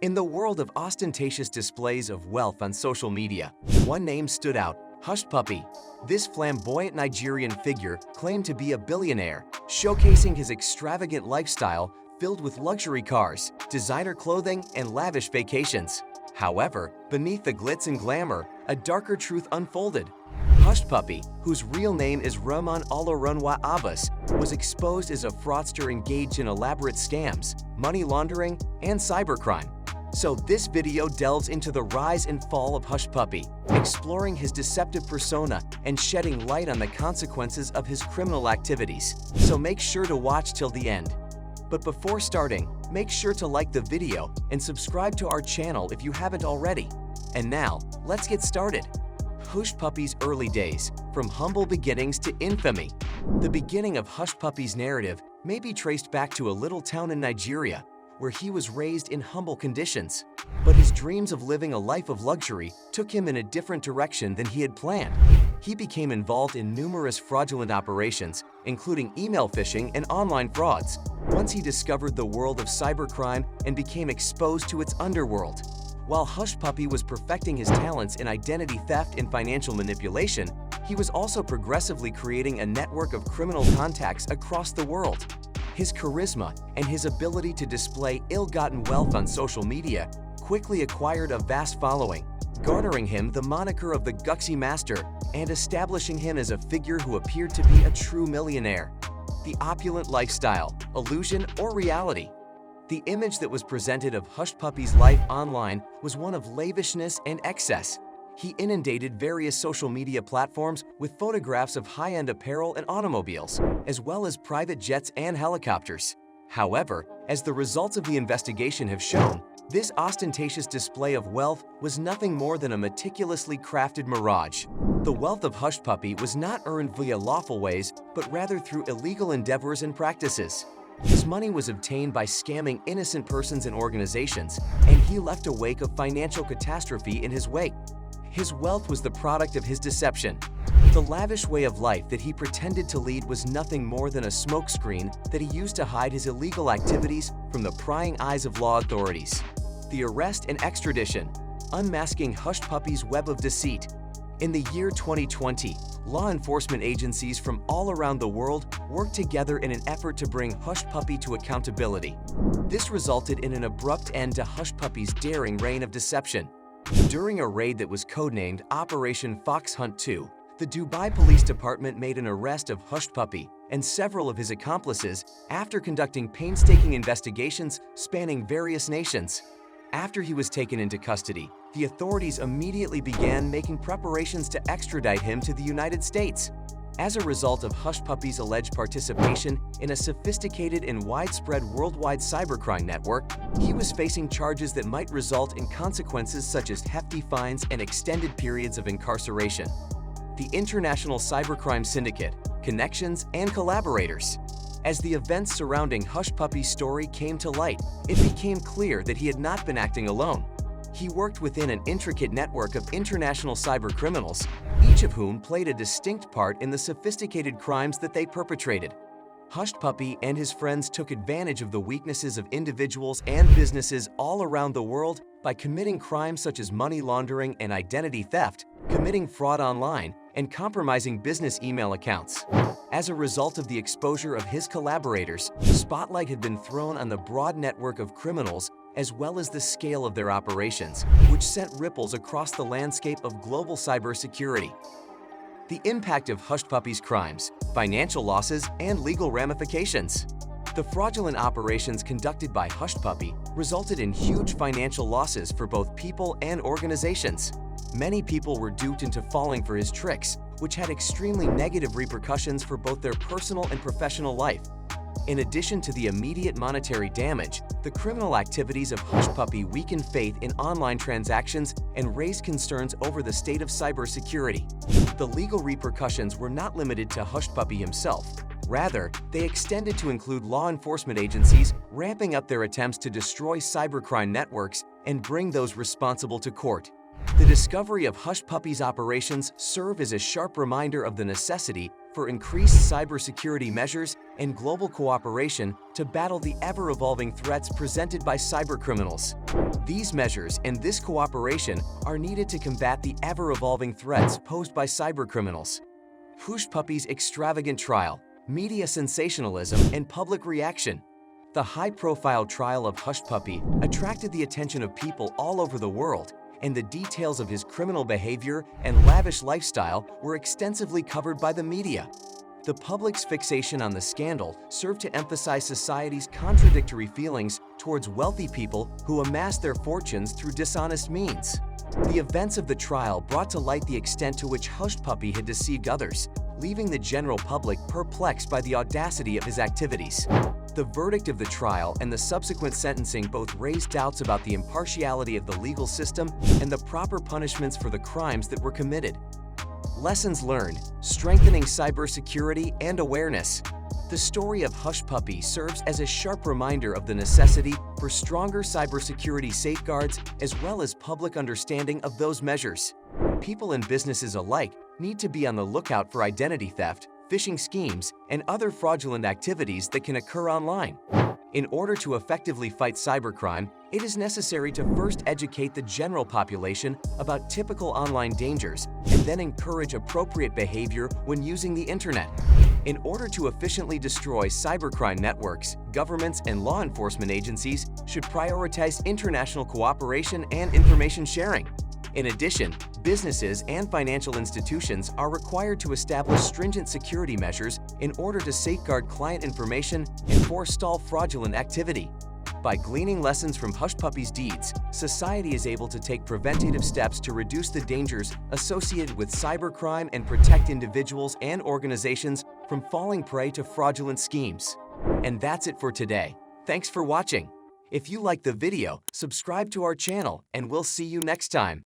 In the world of ostentatious displays of wealth on social media, one name stood out: Hushpuppi. This flamboyant Nigerian figure claimed to be a billionaire, showcasing his extravagant lifestyle filled with luxury cars, designer clothing, and lavish vacations. However, beneath the glitz and glamour, a darker truth unfolded. Hushpuppi, whose real name is Rahman Olaronwa Abbas, was exposed as a fraudster engaged in elaborate scams, money laundering, and cybercrime. So this video delves into the rise and fall of Hushpuppi, exploring his deceptive persona and shedding light on the consequences of his criminal activities. So make sure to watch till the end. But before starting, make sure to like the video and subscribe to our channel if you haven't already. And now, let's get started. Hushpuppi's early days, from humble beginnings to infamy. The beginning of Hushpuppi's narrative may be traced back to a little town in Nigeria, where he was raised in humble conditions. But his dreams of living a life of luxury took him in a different direction than he had planned. He became involved in numerous fraudulent operations, including email phishing and online frauds, once he discovered the world of cybercrime and became exposed to its underworld. While Hushpuppi was perfecting his talents in identity theft and financial manipulation, he was also progressively creating a network of criminal contacts across the world. His charisma and his ability to display ill-gotten wealth on social media quickly acquired a vast following, garnering him the moniker of the Guxy Master and establishing him as a figure who appeared to be a true millionaire. The opulent lifestyle, illusion, or reality? The image that was presented of Hushpuppi's life online was one of lavishness and excess. He inundated various social media platforms with photographs of high-end apparel and automobiles, as well as private jets and helicopters. However, as the results of the investigation have shown, this ostentatious display of wealth was nothing more than a meticulously crafted mirage. The wealth of Hushpuppi was not earned via lawful ways, but rather through illegal endeavors and practices. His money was obtained by scamming innocent persons and organizations, and he left a wake of financial catastrophe in his wake. His wealth was the product of his deception. The lavish way of life that he pretended to lead was nothing more than a smokescreen that he used to hide his illegal activities from the prying eyes of law authorities. The arrest and extradition, unmasking Hushpuppi's web of deceit. In the year 2020, law enforcement agencies from all around the world worked together in an effort to bring Hushpuppi to accountability. This resulted in an abrupt end to Hushpuppi's daring reign of deception. During a raid that was codenamed Operation Fox Hunt 2, the Dubai Police Department made an arrest of Hushpuppi and several of his accomplices after conducting painstaking investigations spanning various nations. After he was taken into custody, the authorities immediately began making preparations to extradite him to the United States. As a result of Hushpuppi's alleged participation in a sophisticated and widespread worldwide cybercrime network, he was facing charges that might result in consequences such as hefty fines and extended periods of incarceration. The International Cybercrime Syndicate, connections, and collaborators. As the events surrounding Hushpuppi's story came to light, it became clear that he had not been acting alone. He worked within an intricate network of international cybercriminals, each of whom played a distinct part in the sophisticated crimes that they perpetrated. Hushpuppi and his friends took advantage of the weaknesses of individuals and businesses all around the world by committing crimes such as money laundering and identity theft, committing fraud online, and compromising business email accounts. As a result of the exposure of his collaborators, spotlight had been thrown on the broad network of criminals as well as the scale of their operations, which sent ripples across the landscape of global cybersecurity. The impact of Hushpuppi's crimes, financial losses, and legal ramifications. The fraudulent operations conducted by Hushpuppi resulted in huge financial losses for both people and organizations. Many people were duped into falling for his tricks, which had extremely negative repercussions for both their personal and professional life. In addition to the immediate monetary damage, the criminal activities of Hushpuppi weakened faith in online transactions and raised concerns over the state of cybersecurity. The legal repercussions were not limited to Hushpuppi himself. Rather, they extended to include law enforcement agencies ramping up their attempts to destroy cybercrime networks and bring those responsible to court. The discovery of Hushpuppi's operations serve as a sharp reminder of the necessity for increased cybersecurity measures and global cooperation to battle the ever-evolving threats presented by cybercriminals. These measures and this cooperation are needed to combat the ever-evolving threats posed by cybercriminals. Hushpuppi's extravagant trial, media sensationalism, and public reaction. The high-profile trial of Hushpuppi attracted the attention of people all over the world, and the details of his criminal behavior and lavish lifestyle were extensively covered by the media. The public's fixation on the scandal served to emphasize society's contradictory feelings towards wealthy people who amassed their fortunes through dishonest means. The events of the trial brought to light the extent to which Hushpuppi had deceived others, leaving the general public perplexed by the audacity of his activities. The verdict of the trial and the subsequent sentencing both raised doubts about the impartiality of the legal system and the proper punishments for the crimes that were committed. Lessons learned: strengthening cybersecurity and awareness. The story of Hushpuppi serves as a sharp reminder of the necessity for stronger cybersecurity safeguards as well as public understanding of those measures. People and businesses alike need to be on the lookout for identity theft, phishing schemes, and other fraudulent activities that can occur online. In order to effectively fight cybercrime, it is necessary to first educate the general population about typical online dangers and then encourage appropriate behavior when using the internet. In order to efficiently destroy cybercrime networks, governments and law enforcement agencies should prioritize international cooperation and information sharing. In addition, businesses and financial institutions are required to establish stringent security measures in order to safeguard client information and forestall fraudulent activity. By gleaning lessons from Hushpuppi's deeds, society is able to take preventative steps to reduce the dangers associated with cybercrime and protect individuals and organizations from falling prey to fraudulent schemes. And that's it for today. Thanks for watching. If you liked the video, subscribe to our channel and we'll see you next time.